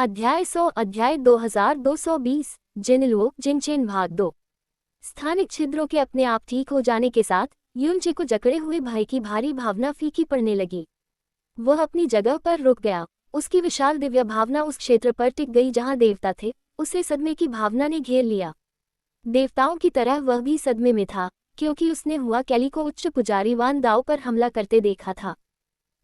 अध्याय 100 अध्याय 2220 जिनलुओ जिनचेन भाग 2। स्थानिक छिद्रों के अपने आप ठीक हो जाने के साथ युनचे को जकड़े हुए भय की भारी भावना फीकी पड़ने लगी। वह अपनी जगह पर रुक गया। उसकी विशाल दिव्य भावना उस क्षेत्र पर टिक गई जहां देवता थे। उसे सदमे की भावना ने घेर लिया। देवताओं की तरह वह भी सदमे में था, क्योंकि उसने हुआ कैली को उच्च पुजारी वान दाओ पर हमला करते देखा था।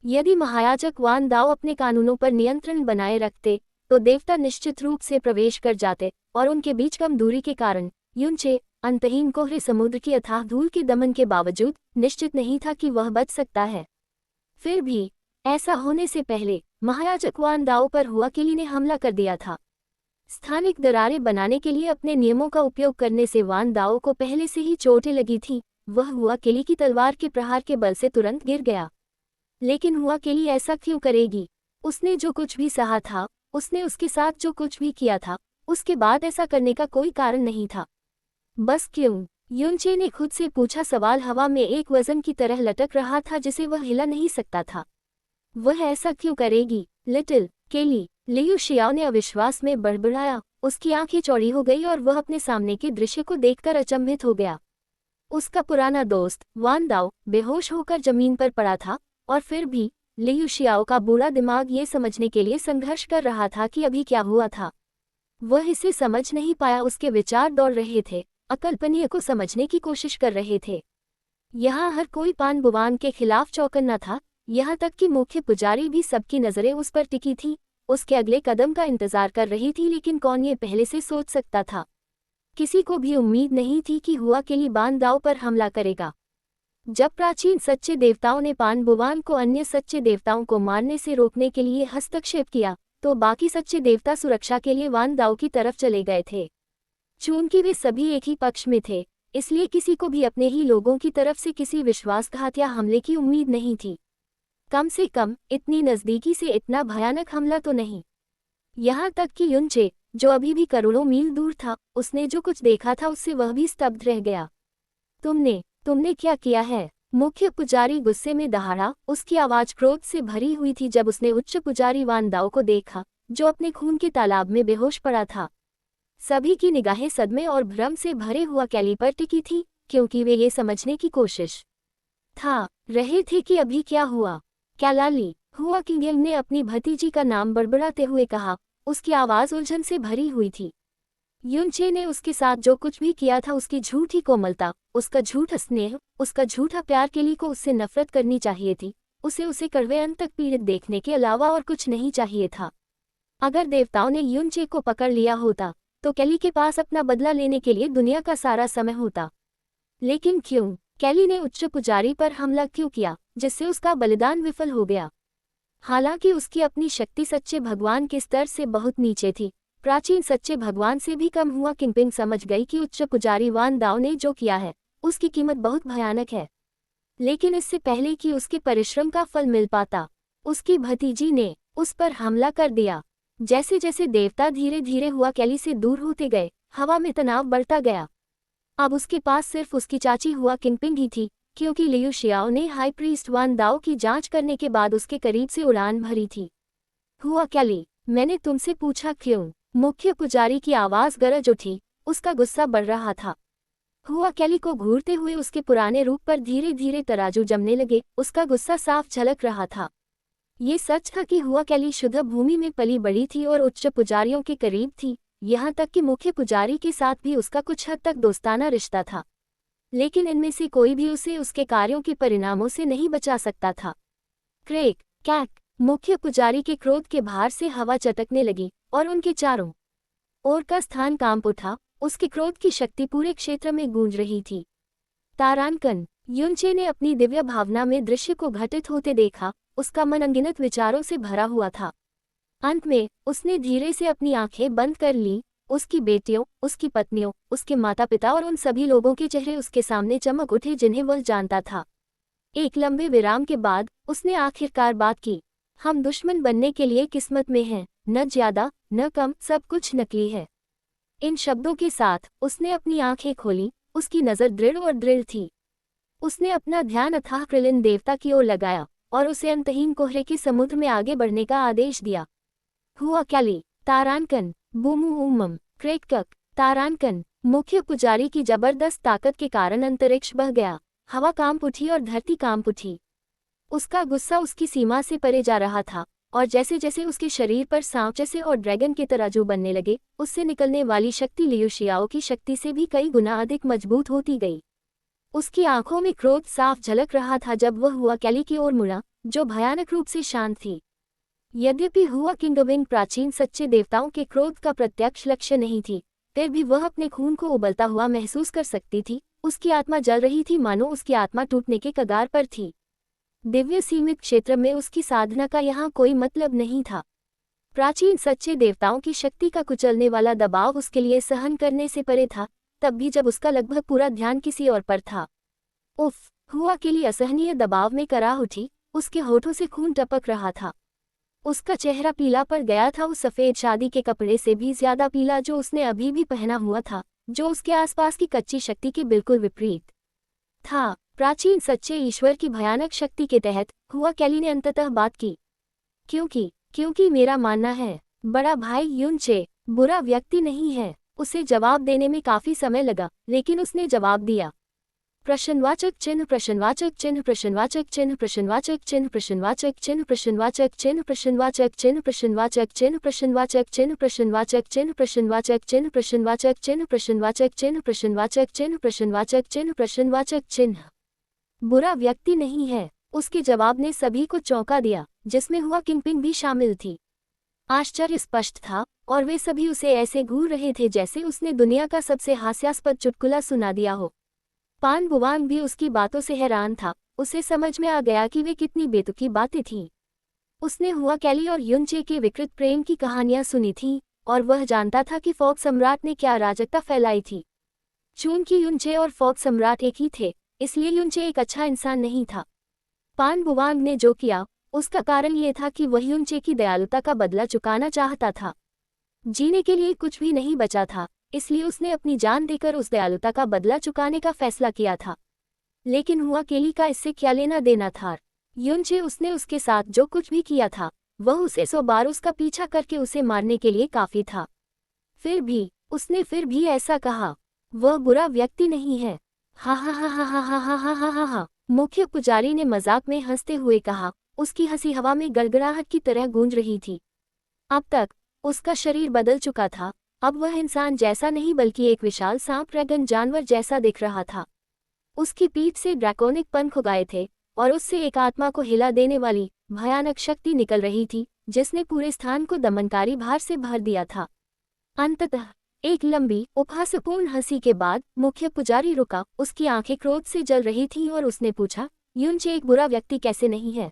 यदि महायाजक वान दाओ अपने कानूनों पर नियंत्रण बनाए रखते तो देवता निश्चित रूप से प्रवेश कर जाते, और उनके बीच कम दूरी के कारण युनचे अंतहीन कोहरे समुद्र की अथाह धूल के दमन के बावजूद निश्चित नहीं था कि वह बच सकता है। फिर भी ऐसा होने से पहले महायाजक वान दाओ पर हुआ केली ने हमला कर दिया था। स्थानिक दरारें बनाने के लिए अपने नियमों का उपयोग करने से वान दाओ को पहले से ही चोटें लगी थी। वह हुआ केली की तलवार के प्रहार के बल से तुरंत गिर गया। लेकिन हुआ केली ऐसा क्यों करेगी? उसने जो कुछ भी सहा था, उसने उसके साथ जो कुछ भी किया था, उसके बाद ऐसा करने का कोई कारण नहीं था। बस क्यों? युनचे ने खुद से पूछा। सवाल हवा में एक वजन की तरह लटक रहा था जिसे वह हिला नहीं सकता था। वह ऐसा क्यों करेगी? लिटिल केली, लियू शियाओ ने अविश्वास में बड़बड़ाया। उसकी आंखें चौड़ी हो गई और वह अपने सामने के दृश्य को देखकर अचंभित हो गया। उसका पुराना दोस्त वान दाओ बेहोश होकर जमीन पर पड़ा था, और फिर भी लियू शियाओ का बूढ़ा दिमाग ये समझने के लिए संघर्ष कर रहा था कि अभी क्या हुआ था। वह इसे समझ नहीं पाया। उसके विचार दौड़ रहे थे, अकल्पनीय को समझने की कोशिश कर रहे थे। यहाँ हर कोई पान बुवान के खिलाफ चौकन्ना था, यहाँ तक कि मुख्य पुजारी भी सबकी नजरें उस पर टिकी थी। उसके अगले कदम का इंतजार कर रही थी, लेकिन कौन ये पहले से सोच सकता था? किसी को भी उम्मीद नहीं थी कि हुआ केली वान दाओ पर हमला करेगा। जब प्राचीन सच्चे देवताओं ने पान बुवान को अन्य सच्चे देवताओं को मारने से रोकने के लिए हस्तक्षेप किया, तो बाकी सच्चे देवता सुरक्षा के लिए वान दाओ की तरफ चले गए थे। चूंकि वे सभी एक ही पक्ष में थे, इसलिए किसी को भी अपने ही लोगों की तरफ से किसी विश्वासघात या हमले की उम्मीद नहीं थी। कम से कम इतनी नज़दीकी से इतना भयानक हमला तो नहीं। यहाँ तक कि युनचे, जो अभी भी करोड़ों मील दूर था, उसने जो कुछ देखा था उससे वह भी स्तब्ध रह गया। तुमने क्या किया है? मुख्य पुजारी गुस्से में दहाड़ा। उसकी आवाज क्रोध से भरी हुई थी जब उसने उच्च पुजारी वान दाओ को देखा, जो अपने खून के तालाब में बेहोश पड़ा था। सभी की निगाहें सदमे और भ्रम से भरे हुआ कैली पर टिकी थी, क्योंकि वे ये समझने की कोशिश रहे थे कि अभी क्या हुआ। कैलाली, हुआ किंगेल ने अपनी भतीजी का नाम बड़बड़ाते हुए कहा। उसकी आवाज उलझन से भरी हुई थी। युनचे ने उसके साथ जो कुछ भी किया था, उसकी झूठी कोमलता, उसका झूठा स्नेह, उसका झूठा प्यार केली को उससे नफरत करनी चाहिए थी। उसे कड़वे अंत तक पीड़ित देखने के अलावा और कुछ नहीं चाहिए था। अगर देवताओं ने युनचे को पकड़ लिया होता तो कैली के पास अपना बदला लेने के लिए दुनिया का सारा समय होता। लेकिन क्यों? कैली ने उच्च पुजारी पर हमला क्यों किया, जिससे उसका बलिदान विफल हो गया? हालांकि उसकी अपनी शक्ति सच्चे भगवान के स्तर से बहुत नीचे थी, प्राचीन सच्चे भगवान से भी कम। हुआ किंगपिंग समझ गई कि उच्च पुजारी वान दाओ ने जो किया है उसकी कीमत बहुत भयानक है। लेकिन इससे पहले कि उसके परिश्रम का फल मिल पाता, उसकी भतीजी ने उस पर हमला कर दिया। जैसे जैसे देवता धीरे धीरे हुआ कैली से दूर होते गए, हवा में तनाव बढ़ता गया। अब उसके पास सिर्फ उसकी चाची हुआ किंगपिंग ही थी, क्योंकि लियू शियाओ ने हाई प्रीस्ट वान दाओ की जांच करने के बाद उसके करीब से उड़ान भरी थी। हुआ कैली, मैंने तुमसे पूछा क्यों? मुख्य पुजारी की आवाज गरज उठी। उसका गुस्सा बढ़ रहा था। हुआ कैली को घूरते हुए उसके पुराने रूप पर धीरे धीरे तराजू जमने लगे। उसका गुस्सा साफ झलक रहा था। ये सच था कि हुआ कैली शुद्ध भूमि में पली बड़ी थी और उच्च पुजारियों के करीब थी, यहाँ तक कि मुख्य पुजारी के साथ भी उसका कुछ हद तक दोस्ताना रिश्ता था। लेकिन इनमें से कोई भी उसे उसके कार्यों के परिणामों से नहीं बचा सकता था। क्रेक कैक, मुख्य पुजारी के क्रोध के भार से हवा चटकने लगी और उनके चारों ओर का स्थान कांप उठा। उसके क्रोध की शक्ति पूरे क्षेत्र में गूंज रही थी। तारांकन, युनचे ने अपनी दिव्य भावना में दृश्य को घटित होते देखा। उसका मन अनगिनत विचारों से भरा हुआ था। अंत में उसने धीरे से अपनी आंखें बंद कर ली। उसकी बेटियों, उसकी पत्नियों, उसके माता पिता और उन सभी लोगों के चेहरे उसके सामने चमक उठे जिन्हें वह जानता था। एक लंबे विराम के बाद उसने आखिरकार बात की। हम दुश्मन बनने के लिए किस्मत में हैं, न ज्यादा न कम, सब कुछ नकली है। इन शब्दों के साथ उसने अपनी आंखें खोली। उसकी नज़र दृढ़ और दृढ़ थी। उसने अपना ध्यान अथाह कृलिन देवता की ओर लगाया और उसे अंतहीन कोहरे के समुद्र में आगे बढ़ने का आदेश दिया। हुआ कैली, तारांकन, बूमू उमम, क्रेकक, तारांकन। मुख्य पुजारी की जबरदस्त ताकत के कारण अंतरिक्ष बह गया, हवा कांप उठी और धरती कांप उठी। उसका गुस्सा उसकी सीमा से परे जा रहा था, और जैसे जैसे उसके शरीर पर सांप जैसे और ड्रैगन के तराजू बनने लगे, उससे निकलने वाली शक्ति लियू शियाओ की शक्ति से भी कई गुना अधिक मजबूत होती गई। उसकी आंखों में क्रोध साफ झलक रहा था जब वह हुआ कैली की ओर मुड़ा, जो भयानक रूप से शांत थी। यद्यपि हुआ किंगविंग प्राचीन सच्चे देवताओं के क्रोध का प्रत्यक्ष लक्ष्य नहीं थी, फिर भी वह अपने खून को उबलता हुआ महसूस कर सकती थी। उसकी आत्मा जल रही थी, मानो उसकी आत्मा टूटने के कगार पर थी। दिव्य सीमित क्षेत्र में उसकी साधना का यहाँ कोई मतलब नहीं था। प्राचीन सच्चे देवताओं की शक्ति का कुचलने वाला दबाव उसके लिए सहन करने से परे था, तब भी जब उसका लगभग पूरा ध्यान किसी और पर था। उफ, हुआ के लिए असहनीय दबाव में कराह उठी, उसके होठों से खून टपक रहा था। उसका चेहरा पीला पड़ गया था, उस सफ़ेद शादी के कपड़े से भी ज्यादा पीला जो उसने अभी भी पहना हुआ था, जो उसके आसपास की कच्ची शक्ति के बिल्कुल विपरीत था। प्राचीन सच्चे ईश्वर की भयानक शक्ति के तहत हुआ कैली ने अंततः बात की। क्योंकि मेरा मानना है, बड़ा भाई युनचे बुरा व्यक्ति नहीं है। उसे जवाब देने में काफी समय लगा, लेकिन उसने जवाब दिया। प्रश्नवाचक चिन्ह प्रश्नवाचक चिन्ह प्रश्नवाचक चिन्ह प्रश्नवाचक चिन्ह प्रश्नवाचक चिन्ह प्रश्नवाचक चिन्ह प्रश्नवाचक चिन्ह प्रश्नवाचक चिन्ह प्रश्नवाचक चिन्ह प्रश्नवाचक चिन्ह प्रश्नवाचक चिन्ह प्रश्नवाचक चिन्ह प्रश्नवाचक चिन्ह प्रश्नवाचक चिन्ह प्रश्नवाचक चिन्ह प्रश्नवाचक चिन्ह। बुरा व्यक्ति नहीं है, उसके जवाब ने सभी को चौंका दिया, जिसमें हुआ किंगपिंग भी शामिल थी। आश्चर्य स्पष्ट था, और वे सभी उसे ऐसे घूर रहे थे जैसे उसने दुनिया का सबसे हास्यास्पद चुटकुला सुना दिया हो। पान बुवांग भी उसकी बातों से हैरान था, उसे समझ में आ गया कि वे कितनी बेतुकी बातें थीं। उसने हुआ कैली और युनचे के विकृत प्रेम की कहानियां सुनी थीं, और वह जानता था कि फॉग सम्राट ने क्या अराजकता फैलाई थी। चूंकि युनचे और फॉग सम्राट एक ही थे, इसलिए युनचे एक अच्छा इंसान नहीं था। पान बुवांग ने जो किया, उसका कारण ये था कि वह युनचे की दयालुता का बदला चुकाना चाहता था। जीने के लिए कुछ भी नहीं बचा था, इसलिए उसने अपनी जान देकर उस दयालुता का बदला चुकाने का फैसला किया था। लेकिन हुआ केली का इससे क्या लेना देना था? युनचे उसने उसके साथ जो कुछ भी किया था, वह उसे 100 बार उसका पीछा करके उसे मारने के लिए काफी था। उसने फिर भी ऐसा कहा, वह बुरा व्यक्ति नहीं है। हा हा हा हा हा हा हा हा हा हा। मुख्य पुजारी ने मजाक में हंसते हुए कहा, उसकी हंसी हवा में गड़गड़ाहट की तरह गूंज रही थी। अब तक उसका शरीर बदल चुका था, अब वह इंसान जैसा नहीं बल्कि एक विशाल सांप ड्रैगन जानवर जैसा दिख रहा था। उसकी पीठ से ड्रैकोनिक पंख उगाए थे, और उससे एक आत्मा को हिला देने वाली भयानक शक्ति निकल रही थी, जिसने पूरे स्थान को दमनकारी भार से भर दिया था। अंततः एक लंबी उपहासपूर्ण हंसी के बाद मुख्य पुजारी रुका, उसकी आंखें क्रोध से जल रही थीं और उसने पूछा, युनचे एक बुरा व्यक्ति कैसे नहीं है?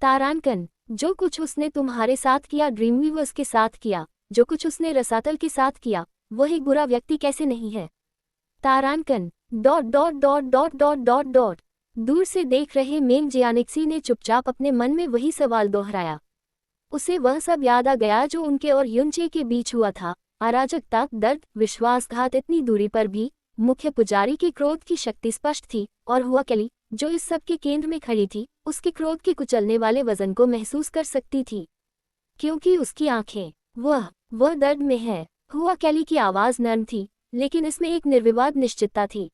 तारांकन, जो कुछ उसने तुम्हारे साथ किया ड्रीमवीवर्स के साथ किया, जो कुछ उसने रसातल के साथ किया, वह एक बुरा व्यक्ति कैसे नहीं है? तारांकन dot dot dot dot dot dot dot. दूर से देख रहे मेम जियानिक्सी ने चुपचाप अपने मन में वही सवाल दोहराया। उसे वह सब याद आ गया जो उनके और युनचे के बीच हुआ था, अराजकता, दर्द, विश्वासघात। इतनी दूरी पर भी मुख्य पुजारी के क्रोध की शक्ति स्पष्ट थी, और हुआ कैली, जो इस सब के केंद्र में खड़ी थी, उसके क्रोध के कुचलने वाले वजन को महसूस कर सकती थी, क्योंकि उसकी आंखें वह दर्द में है। हुआ कैली की आवाज नर्म थी, लेकिन इसमें एक निर्विवाद निश्चितता थी।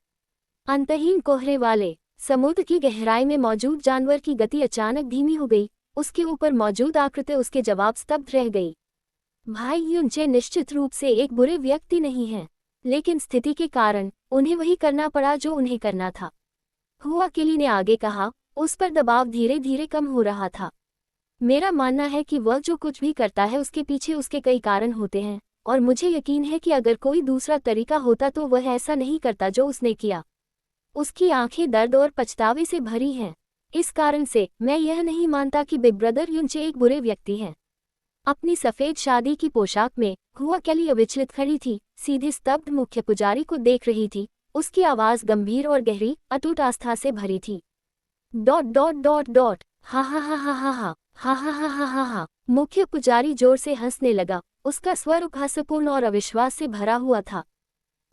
अंतहीन कोहरे वाले समुद्र की गहराई में मौजूद जानवर की गति अचानक धीमी हो गई, उसके ऊपर मौजूद आकृति उसके जवाब स्तब्ध रह गई। भाई युनचे निश्चित रूप से एक बुरे व्यक्ति नहीं हैं, लेकिन स्थिति के कारण उन्हें वही करना पड़ा जो उन्हें करना था। हुआ केली ने आगे कहा, उस पर दबाव धीरे धीरे कम हो रहा था। मेरा मानना है कि वह जो कुछ भी करता है उसके पीछे उसके कई कारण होते हैं, और मुझे यकीन है कि अगर कोई दूसरा तरीका होता तो वह ऐसा नहीं करता जो उसने किया। उसकी आंखें दर्द और पछतावे से भरी हैं। इस कारण से मैं यह नहीं मानता कि बिग ब्रदर युनचे एक बुरे व्यक्ति हैं। अपनी सफेद शादी की पोशाक में हुआ कैली अविचलित खड़ी थी, सीधे स्तब्ध मुख्य पुजारी को देख रही थी। उसकी आवाज गंभीर और गहरी, अटूट आस्था से भरी थी। Dot dot dot dot. हा हा हा हा हा हा हा हा हा हा हा हा। मुख्य पुजारी जोर से हंसने लगा, उसका स्वर उपहासपूर्ण और अविश्वास से भरा हुआ था।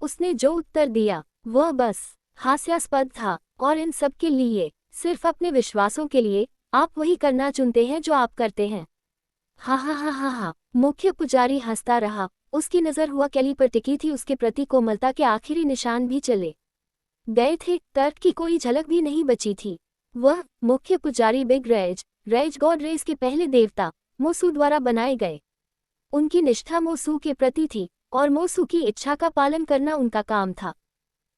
उसने जो उत्तर दिया वह बस हास्यास्पद था, और इन सब के लिए, सिर्फ अपने विश्वासों के लिए, आप वही करना चुनते हैं जो आप करते हैं। हा हा हा हा हा। मुख्य पुजारी हंसता रहा। उसकी नजर हुआ कैली पर टिकी थी। उसके प्रति कोमलता के आखिरी निशान भी चले गए थे। तर्क की कोई झलक भी नहीं बची थी। वह मुख्य पुजारी बिग रेज गॉड रेस के पहले देवता मोसू द्वारा बनाए गए। उनकी निष्ठा मोसू के प्रति थी और मोसू की इच्छा का पालन करना उनका काम था।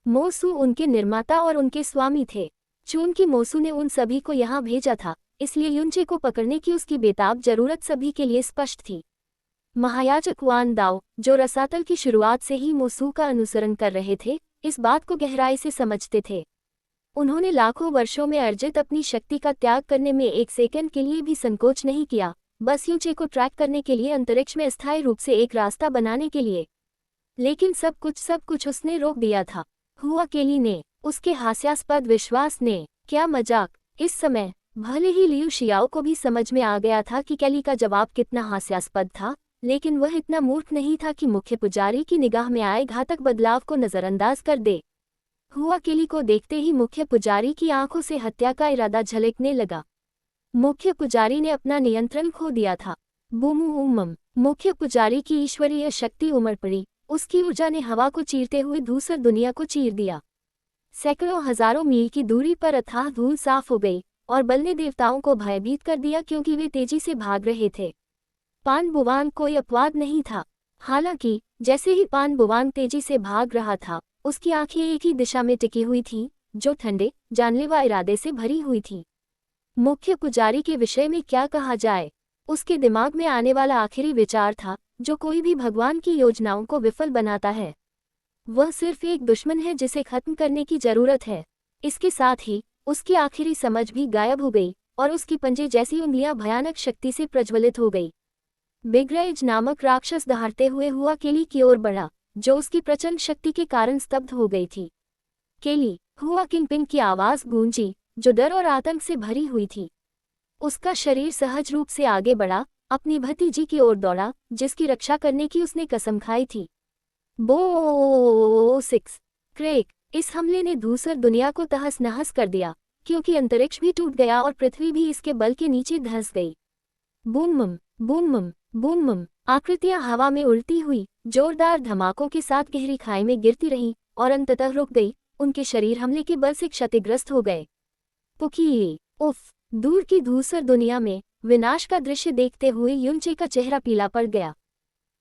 मोसू उनके निर्माता और उनके स्वामी थे। चूंकि मोसू ने उन सभी को यहाँ भेजा था, इसलिए युनचे को पकड़ने की उसकी बेताब जरूरत सभी के लिए स्पष्ट थी। महायाजक वान दाओ, जो रसातल की शुरुआत से ही मोसू का अनुसरण कर रहे थे, इस बात को गहराई से समझते थे। उन्होंने लाखों वर्षों में अर्जित अपनी शक्ति का त्याग करने में एक सेकंड के लिए भी संकोच नहीं किया, बस युनचे को ट्रैक करने के लिए, अंतरिक्ष में अस्थायी रूप से एक रास्ता बनाने के लिए। लेकिन सब कुछ उसने रोक दिया था। हुआ केली ने, उसके हास्यास्पद विश्वास ने। क्या मजाक! इस समय भले ही लियू शियाओ को भी समझ में आ गया था कि केली का जवाब कितना हास्यास्पद था, लेकिन वह इतना मूर्ख नहीं था कि मुख्य पुजारी की निगाह में आए घातक बदलाव को नजरअंदाज कर दे। हुआ केली को देखते ही मुख्य पुजारी की आंखों से हत्या का इरादा झलकने लगा। मुख्य पुजारी ने अपना नियंत्रण खो दिया था। बूम। मुख्य पुजारी की ईश्वरीय शक्ति उमड़ पड़ी। उसकी ऊर्जा ने हवा को चीरते हुए दूसर दुनिया को चीर दिया। सैकड़ों हजारों मील की दूरी पर अथाह धूल साफ हो गई और बल ने देवताओं को भयभीत कर दिया, क्योंकि वे तेजी से भाग रहे थे। पान बुवांग कोई अपवाद नहीं था। हालांकि जैसे ही पान बुवांग तेजी से भाग रहा था, उसकी आंखें एक ही दिशा में टिकी हुई थीं, जो ठंडे, जानलेवा इरादे से भरी हुई थी। मुख्य पुजारी के विषय में क्या कहा जाए। उसके दिमाग में आने वाला आखिरी विचार था, जो कोई भी भगवान की योजनाओं को विफल बनाता है, वह सिर्फ एक दुश्मन है जिसे खत्म करने की जरूरत है। इसके साथ ही उसकी आखिरी समझ भी गायब हो गई और उसकी पंजे जैसी उंगलियां भयानक शक्ति से प्रज्वलित हो गई। बिगरेज नामक राक्षस दहाड़ते हुए हुआ केली की ओर बढ़ा, जो उसकी प्रचंड शक्ति के कारण स्तब्ध हो गई थी। केली, हुआ किंगपिन की आवाज गूंजी, जो डर और आतंक से भरी हुई थी। उसका शरीर सहज रूप से आगे बढ़ा, अपनी भतीजी की ओर दौड़ा, जिसकी रक्षा करने की उसने कसम खाई थी। बो 6 क्रेक। इस हमले ने दूसर दुनिया को तहस नहस कर दिया, क्योंकि अंतरिक्ष भी टूट गया और पृथ्वी भी इसके बल के नीचे धंस गई। Boom boom. आकृतियां हवा में उड़ती हुई, जोरदार धमाकों के साथ गहरी खाई में गिरती रहीं और अंततः रुक गई। उनके शरीर हमले के बल से क्षतिग्रस्त हो गए। पुकी उफ! दूर की धूसर दुनिया में विनाश का दृश्य देखते हुए युनचे का चेहरा पीला पड़ गया।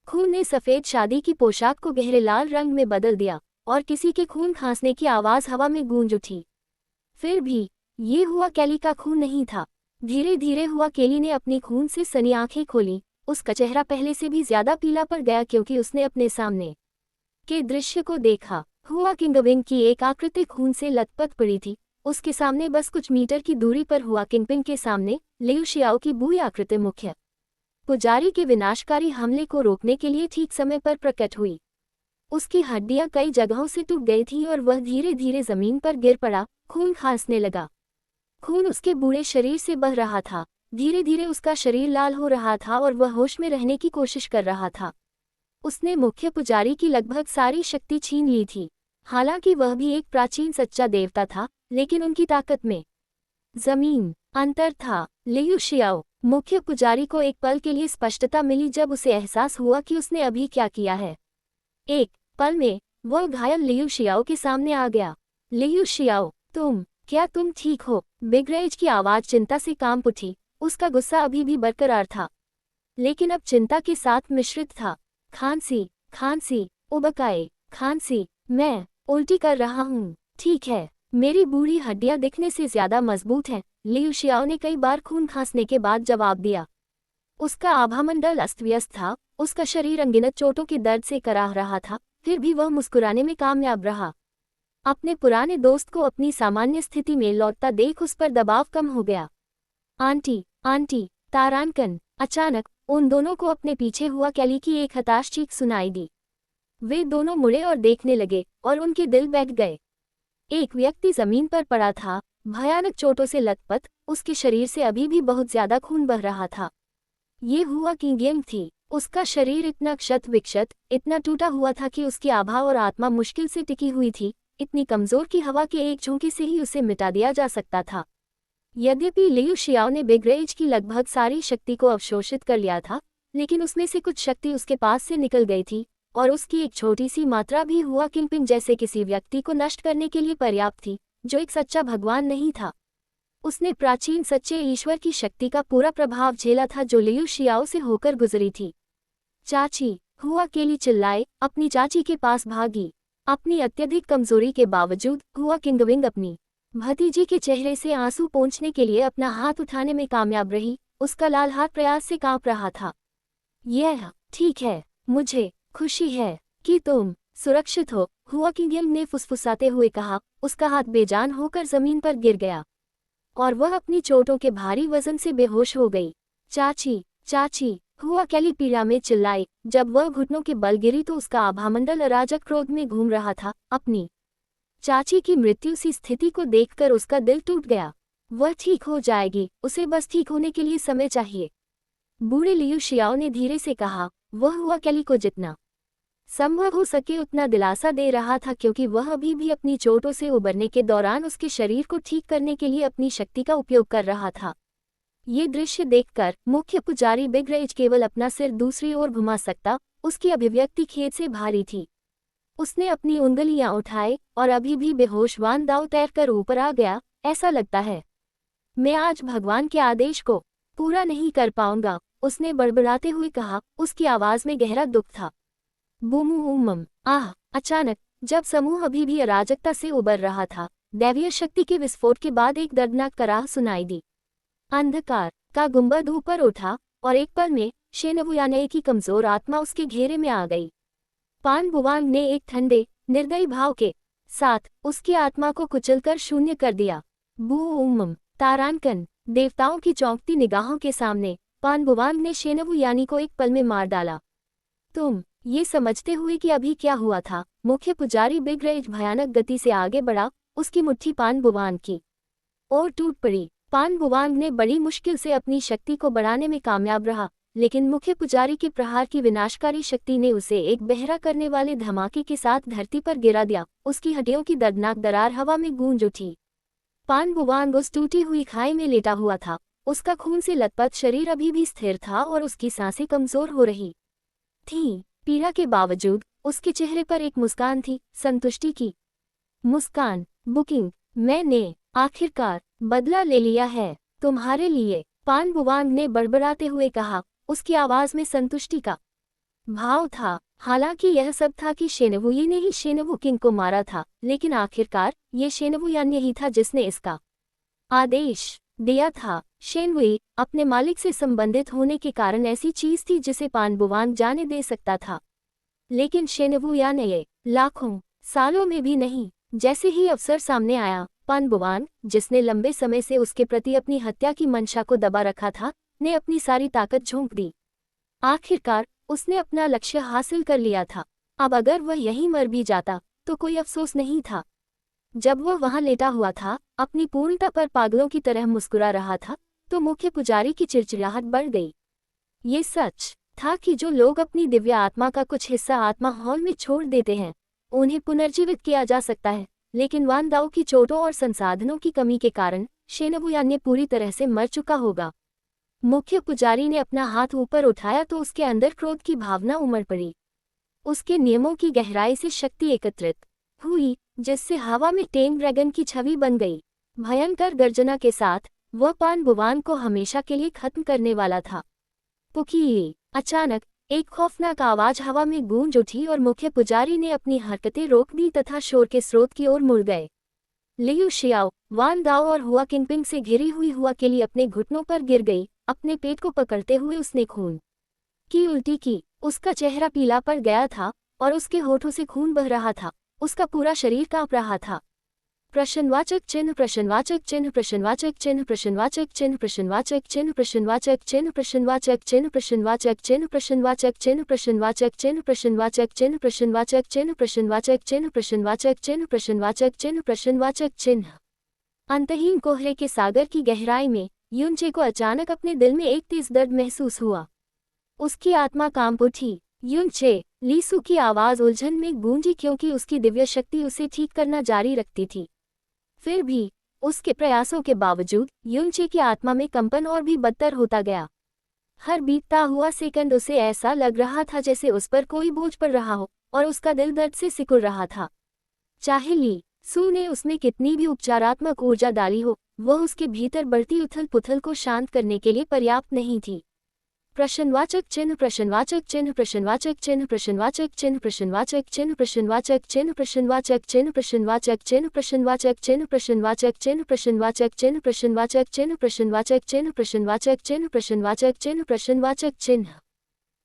खून ने सफेद शादी की पोशाक को गहरे लाल रंग में बदल दिया और किसी के खून खांसने की आवाज हवा में गूंज उठी। फिर भी ये हुआ केली का खून नहीं था। धीरे धीरे हुआ केली ने अपनी खून से सनी आंखें खोली। उसका चेहरा पहले से भी ज्यादा पीला पड़ गया, क्योंकि उसने अपने सामने के दृश्य को देखा। हुआ किंगविंग की एक आकृति खून से लथपथ पड़ी थी। उसके सामने बस कुछ मीटर की दूरी पर हुआ किंगपिन के सामने लियू शियाओ की बुरी आकृति मुख्य पुजारी के विनाशकारी हमले को रोकने के लिए ठीक समय पर प्रकट हुई। उसकी हड्डियां कई जगहों से टूट गई थीं और वह धीरे धीरे जमीन पर गिर पड़ा, खून खांसने लगा। खून उसके बूढ़े शरीर से बह रहा था। धीरे धीरे उसका शरीर लाल हो रहा था और वह होश में रहने की कोशिश कर रहा था। उसने मुख्य पुजारी की लगभग सारी शक्ति छीन ली थी। हालांकि वह भी एक प्राचीन सच्चा देवता था, लेकिन उनकी ताकत में जमीन अंतर था। लियू शियाओ, मुख्य पुजारी को एक पल के लिए स्पष्टता मिली जब उसे एहसास हुआ कि उसने अभी क्या किया है। एक पल में वह घायल लियू शियाओ के सामने आ गया। लियू शियाओ, क्या तुम ठीक हो? बिगरेज की आवाज चिंता से कांप उठी। उसका गुस्सा अभी भी बरकरार था, लेकिन अब चिंता के साथ मिश्रित था। खांसी, उबकाए, खांसी। मैं उल्टी कर रहा हूँ। ठीक है, मेरी बूढ़ी हड्डियां दिखने से ज्यादा मजबूत हैं, लियू शियाओ ने कई बार खून खांसने के बाद जवाब दिया। उसका आभामंडल अस्त व्यस्त था। उसका शरीर अनगिनत चोटों के दर्द से कराह रहा था, फिर भी वह मुस्कुराने में कामयाब रहा। अपने पुराने दोस्त को अपनी सामान्य स्थिति में लौटता देख उस पर दबाव कम हो गया। आंटी, तारानकन। अचानक उन दोनों को अपने पीछे हुआ केली की एक हताश चीख सुनाई दी। वे दोनों मुड़े और देखने लगे और उनके दिल बैठ गए। एक व्यक्ति जमीन पर पड़ा था, भयानक चोटों से लथपथ। उसके शरीर से अभी भी बहुत ज्यादा खून बह रहा था। ये हुआ किंगयंग थी। उसका शरीर इतना क्षत विक्षत, इतना टूटा हुआ था कि उसकी आभा और आत्मा मुश्किल से टिकी हुई थी। इतनी कमजोर कि हवा के एक झोंके से ही उसे मिटा दिया जा सकता था। यद्यपि लियू शियाओ ने बिग रेज की लगभग सारी शक्ति को अवशोषित कर लिया था, लेकिन उसमें से कुछ शक्ति उसके पास से निकल गई थी और उसकी एक छोटी सी मात्रा भी हुआ किंगपिन जैसे किसी व्यक्ति को नष्ट करने के लिए पर्याप्त थी, जो एक सच्चा भगवान नहीं था। उसने प्राचीन सच्चे ईश्वर की शक्ति का पूरा प्रभाव झेला था जो लियू शियाओ से होकर गुजरी थी। चाची, हुआ केली चिल्लाए, अपनी चाची के पास भागी। अपनी अत्यधिक कमजोरी के बावजूद हुआ किंगविंग अपनी भतीजी के चेहरे से आंसू पोंछने के लिए अपना हाथ उठाने में कामयाब रही। उसका लाल हाथ प्रयास से कांप रहा था। यह ठीक है, मुझे खुशी है कि तुम सुरक्षित हो, हुआ किंगयंग ने फुसफुसाते हुए कहा। उसका हाथ बेजान होकर जमीन पर गिर गया और वह अपनी चोटों के भारी वजन से बेहोश हो गई। चाची, चाची, हुआ केली पीड़ा में चिल्लाई। जब वह घुटनों के बल गिरी तो उसका आभामंडल अराजक क्रोध में घूम रहा था। अपनी चाची की मृत्यु सी स्थिति को देखकर उसका दिल टूट गया। वह ठीक हो जाएगी, उसे बस ठीक होने के लिए समय चाहिए, बूढ़े लियू शियाओ ने धीरे से कहा। वह हुआ केली को जितना संभव हो सके उतना दिलासा दे रहा था, क्योंकि वह अभी भी अपनी चोटों से उबरने के दौरान उसके शरीर को ठीक करने के लिए अपनी शक्ति का उपयोग कर रहा था। ये दृश्य देखकर मुख्य पुजारी बिग रेज केवल अपना सिर दूसरी ओर घुमा सकता। उसकी अभिव्यक्ति खेद से भारी थी। उसने अपनी उंगलियां उठाए और अभी भी बेहोश वान दाओ तैरकर ऊपर आ गया। ऐसा लगता है मैं आज भगवान के आदेश को पूरा नहीं कर पाऊंगा, उसने बड़बड़ाते हुए कहा। उसकी आवाज में गहरा दुख था। बूमूमम आह! अचानक जब समूह अभी भी अराजकता से उबर रहा था, दैवीय शक्ति के विस्फोट के बाद एक दर्दनाक कराह सुनाई दी। अंधकार का गुंबद ऊपर उठा और एक पल में शेनवुयाने की कमजोर आत्मा उसके घेरे में आ गई। पान बुवांग ने एक ठंडे निर्दयी भाव के साथ उसकी आत्मा को कुचलकर शून्य कर दिया। बूमम तारानकन, देवताओं की चौंकती निगाहों के सामने पान बुवांग ने शेनवुयानी को एक पल में मार डाला। तुम ये समझते हुए कि अभी क्या हुआ था, मुख्य पुजारी बिग रेज भयानक गति से आगे बढ़ा। उसकी मुट्ठी पान बुवांग की ओर टूट पड़ी। पान बुवांग ने बड़ी मुश्किल से अपनी शक्ति को बढ़ाने में कामयाब रहा, लेकिन मुख्य पुजारी के प्रहार की विनाशकारी शक्ति ने उसे एक बहरा करने वाले धमाके के साथ धरती पर गिरा दिया। उसकी हड्डियों की दर्दनाक दरार हवा में गूंज उठी। पान बुवांग उस टूटी हुई खाई में लेटा हुआ था। उसका खून से लथपथ शरीर अभी भी स्थिर था और उसकी सांसें कमजोर हो रही थीं। पीड़ा के बावजूद उसके चेहरे पर एक मुस्कान थी, संतुष्टि की मुस्कान। बुकिंग, मैंने आखिरकार बदला ले लिया है तुम्हारे लिए, पान बुवांग ने बड़बड़ाते हुए कहा। उसकी आवाज में संतुष्टि का भाव था। हालांकि यह सब था कि शेनवुई ने ही शेनवु किंग को मारा था, लेकिन आखिरकार ये शेनवुयान ही था जिसने इसका आदेश दिया था। शेनवुई अपने मालिक से संबंधित होने के कारण ऐसी चीज थी जिसे पान बुवांग जाने दे सकता था, लेकिन शेनवुयान ये लाखों सालों में भी नहीं। जैसे ही अवसर सामने आया, पान बुवांग, जिसने लंबे समय से उसके प्रति अपनी हत्या की मंशा को दबा रखा था, ने अपनी सारी ताकत झोंक दी। आखिरकार उसने अपना लक्ष्य हासिल कर लिया था। अब अगर वह यहीं मर भी जाता तो कोई अफसोस नहीं था। जब वह वहां लेटा हुआ था, अपनी पूर्णता पर पागलों की तरह मुस्कुरा रहा था, तो मुख्य पुजारी की चिड़चिड़ाहट बढ़ गई। ये सच था कि जो लोग अपनी दिव्य आत्मा का कुछ हिस्सा आत्मा हॉल में छोड़ देते हैं, उन्हें पुनर्जीवित किया जा सकता है, लेकिन वान दाओ की चोटों और संसाधनों की कमी के कारण शेनवुयान ने पूरी तरह से मर चुका होगा। मुख्य पुजारी ने अपना हाथ ऊपर उठाया तो उसके अंदर क्रोध की भावना उमड़ पड़ी। उसके नियमों की गहराई से शक्ति एकत्रित हुई, जिससे हवा में टेंग ड्रैगन की छवि बन गई। भयंकर गर्जना के साथ वह पान बुवांग को हमेशा के लिए खत्म करने वाला था। पुकी! अचानक एक खौफनाक आवाज हवा में गूंज उठी और मुख्य पुजारी ने अपनी हरकतें रोक दी तथा शोर के स्रोत की ओर मुड़ गए। लियू शियाओ, वान दाओ और हुआ किंगपिंग से घिरी हुई हुआ केली अपने घुटनों पर गिर गई। अपने पेट को पकड़ते हुए उसने खून की उल्टी की। उसका चेहरा पीला पड़ गया था और उसके होठों से खून बह रहा था। उसका पूरा शरीर कांप रहा था। प्रश्नवाचक चिन्ह, प्रश्नवाचक चिन्ह, प्रश्नवाचक चिन्ह, प्रश्नवाचक चिन्ह, प्रश्नवाचक चिन्ह, प्रश्नवाचक चिन्ह, प्रश्नवाचक चिन्ह, प्रश्नवाचक चिन्ह, प्रश्नवाचक चिन्ह, प्रश्नवाचक चिन्ह, प्रश्नवाचक चिन्ह, प्रश्नवाचक चिन्ह, प्रश्नवाचक चिन्ह, प्रश्नवाचक चिन्ह, प्रश्नवाचक चिन्ह, प्रश्नवाचक चिन्ह। अंतहीन कोहरे के सागर की गहराई में युनचे को अचानक अपने दिल में एक तेज दर्द महसूस हुआ। उसकी आत्मा कांप उठी। युनचे, लीसू की आवाज उलझन में गूंजी क्योंकि उसकी दिव्य शक्ति उसे ठीक करना जारी रखती थी। फिर भी उसके प्रयासों के बावजूद युनचे की आत्मा में कंपन और भी बदतर होता गया। हर बीतता हुआ सेकंड उसे ऐसा लग रहा था जैसे उस पर कोई बोझ पड़ रहा हो और उसका दिल दर्द से सिकुड़ रहा था। चाहे ली सू ने उसमें कितनी भी उपचारात्मक ऊर्जा डाली हो, वह उसके भीतर बढ़ती उथल पुथल को शांत करने के लिए पर्याप्त नहीं थी। प्रश्नवाचक चिन्ह प्रश्नवाचक चिन्ह प्रश्नवाचक चिन्ह प्रश्नवाचक चिन्ह प्रश्नवाचक चिन्ह प्रश्नवाचक चिन्ह प्रश्नवाचक चिन्ह प्रश्नवाचक चिन्ह प्रश्नवाचक चिन्ह प्रश्नवाचक चिन्ह प्रश्नवाचक चिन्ह प्रश्नवाचक चिन्ह प्रश्नवाचक चिन्ह प्रश्नवाचक चिन्ह प्रश्नवाचक चिन्ह प्रश्नवाचक चिन्ह।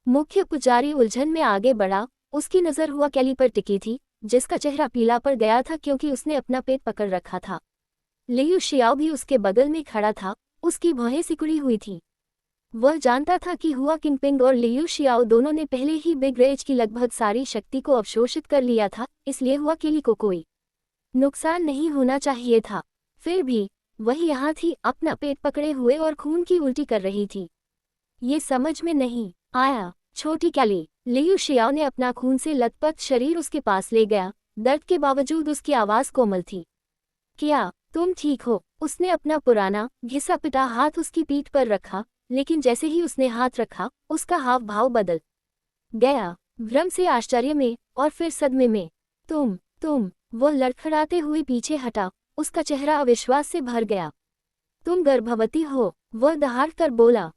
मुख्य पुजारी उलझन में आगे बढ़ा। उसकी नजर हुआ कैली पर टिकी थी, जिसका चेहरा पीला पड़ गया था क्योंकि उसने अपना पेट पकड़ रखा था। लियू शियाओ भी उसके बगल में खड़ा था, उसकी भौहें सिकुड़ी हुई थी। वह जानता था कि हुआ किंगपिंग और लियू शियाओ दोनों ने पहले ही बिग रेज की लगभग सारी शक्ति को अवशोषित कर लिया था, इसलिए हुआ केली को कोई नुकसान नहीं होना चाहिए था। फिर भी वह यहाँ थी, अपना पेट पकड़े हुए और खून की उल्टी कर रही थी। ये समझ में नहीं आया। छोटी कैली, लियू शियाओ ने अपना खून से लथपथ शरीर उसके पास ले गया। दर्द के बावजूद उसकी आवाज कोमल थी। क्या तुम ठीक हो? उसने अपना पुराना घिसा पिटा हाथ उसकी पीठ पर रखा, लेकिन जैसे ही उसने हाथ रखा, उसका हाव भाव बदल गया, भ्रम से आश्चर्य में और फिर सदमे में। तुम वह लड़खड़ाते हुए पीछे हटा, उसका चेहरा अविश्वास से भर गया। तुम गर्भवती हो? वह दहाड़ कर बोला।